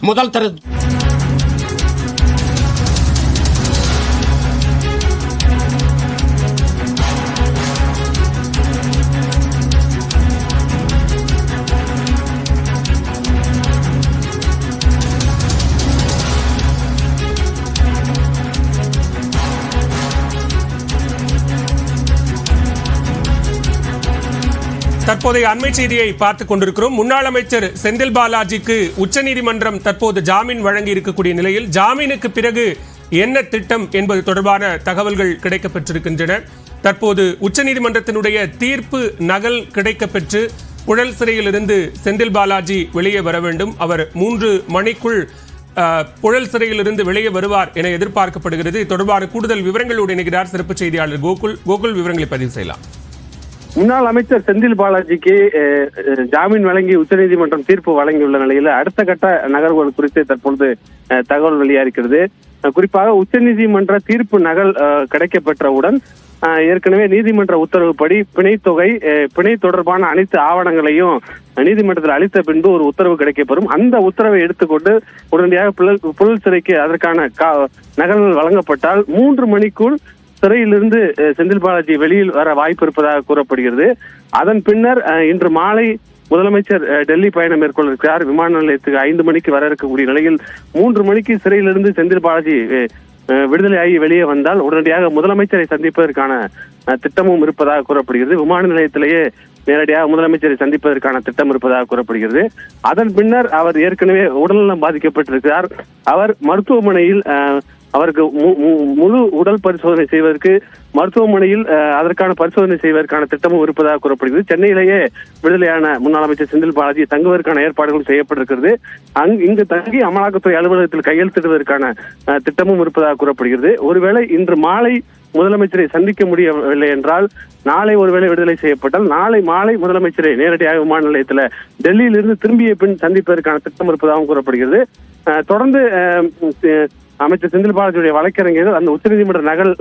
முதல் தர தற்போதைய அண்மை செய்தியை பார்த்துக் கொண்டிருக்கிறோம். முன்னாள் அமைச்சர் செந்தில் பாலாஜிக்கு உச்சநீதிமன்றம் தற்போது ஜாமீன் வழங்கி இருக்கக்கூடிய நிலையில் ஜாமீனுக்கு பிறகு என்ன திட்டம் என்பது தொடர்பான தகவல்கள் கிடைக்கப்பெற்றிருக்கின்றன. தற்போது உச்சநீதிமன்றத்தினுடைய தீர்ப்பு நகல் கிடைக்கப்பெற்று புழல் சிறையிலிருந்து செந்தில் பாலாஜி வெளியே வர வேண்டும். அவர் 3 மணிக்குள் புழல் சிறையிலிருந்து வெளியே வருவார் என எதிர்பார்க்கப்படுகிறது. இது தொடர்பான கூடுதல் விவரங்களோடு இணைகிறார் சிறப்பு செய்தியாளர் கோகுல். விவரங்களை பதிவு செய்யலாம். முன்னாள் அமைச்சர் செந்தில் பாலாஜிக்கு ஜாமீன் வழங்கி உச்சநீதிமன்றம் தீர்ப்பு வழங்கியுள்ள நிலையில் அடுத்த கட்ட நகர்வுகள் குறித்து தற்பொழுது தகவல் வெளியாகிறது. குறிப்பாக உச்சநீதிமன்ற தீர்ப்பு நகல் கிடைக்கப்பெற்றவுடன் ஏற்கனவே நீதிமன்ற உத்தரவுப்படி பிணை தொடர்பான அனைத்து ஆவணங்களையும் நீதிமன்றத்தில் அளித்த பின்பு ஒரு உத்தரவு கிடைக்கப்பெறும். அந்த உத்தரவை எடுத்துக்கொண்டு உடனடியாக புழல் சிறைக்கு அதற்கான நகல்கள் வழங்கப்பட்டால் 3 மணிக்குள் சிறையிலிருந்து செந்தில் பாலாஜி வெளியில் வர வாய்ப்பு இருப்பதாக கூறப்படுகிறது. அதன் பின்னர் இன்று மாலை முதலமைச்சர் டெல்லி பயணம் மேற்கொள்ள இருக்கிறார். விமான நிலையத்துக்கு 5 மணிக்கு வர இருக்கக்கூடிய நிலையில் 3 மணிக்கு சிறையிலிருந்து செந்தில் பாலாஜி விடுதலையாகி வெளியே வந்தால் உடனடியாக முதலமைச்சரை சந்திப்பதற்கான திட்டமும் இருப்பதாக கூறப்படுகிறது. விமான நிலையத்திலேயே நேரடியாக முதலமைச்சரை சந்திப்பதற்கான திட்டம் இருப்பதாக கூறப்படுகிறது. அதன் பின்னர் அவர் ஏற்கனவே உடல்நலம் பாதிக்கப்பட்டிருக்கிறார். அவர் மருத்துவமனையில் அவருக்கு முழு உடல் பரிசோதனை செய்வதற்கு மருத்துவமனையில் அதற்கான பரிசோதனை செய்வதற்கான திட்டமும் இருப்பதாக கூறப்படுகிறது. சென்னையிலேயே விடுதலையான முன்னாள் அமைச்சர் செந்தில் பாலாஜி தங்குவதற்கான ஏற்பாடுகள் செய்யப்பட்டிருக்கிறது. இங்கு தங்கி அமலாக்கத்துறை அலுவலகத்தில் கையெழுத்திடுவதற்கான திட்டமும் இருப்பதாக கூறப்படுகிறது. ஒருவேளை இன்று மாலை முதலமைச்சரை சந்திக்க முடியவில்லை என்றால் நாளை ஒருவேளை விடுதலை செய்யப்பட்டால் நாளை மாலை முதலமைச்சரை நேரடியாக விமான நிலையத்தில் டெல்லியிலிருந்து திரும்பிய பின் சந்திப்பதற்கான திட்டம் இருப்பதாகவும் கூறப்படுகிறது. தொடர்ந்து அமைச்சர் செந்தில் பாலாஜியுடைய வழக்கறிஞர்கள் அந்த உச்சநீதிமன்ற நகல்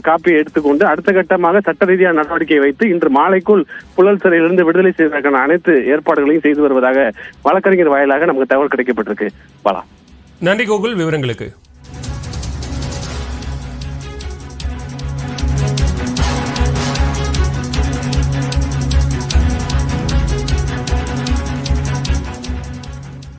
காப்பியை எடுத்துக்கொண்டு அடுத்த கட்டமாக சட்ட ரீதியான நடவடிக்கை வைத்து இன்று மாலைக்குள் புழல் சிறையிலிருந்து விடுதலை செய்வதற்கான அனைத்து ஏற்பாடுகளையும் செய்து வருவதாக வழக்கறிஞர் வாயிலாக நமக்கு தகவல் கிடைக்கப்பட்டிருக்கு. பாலா, நன்றி கோகுல் விவரங்களுக்கு.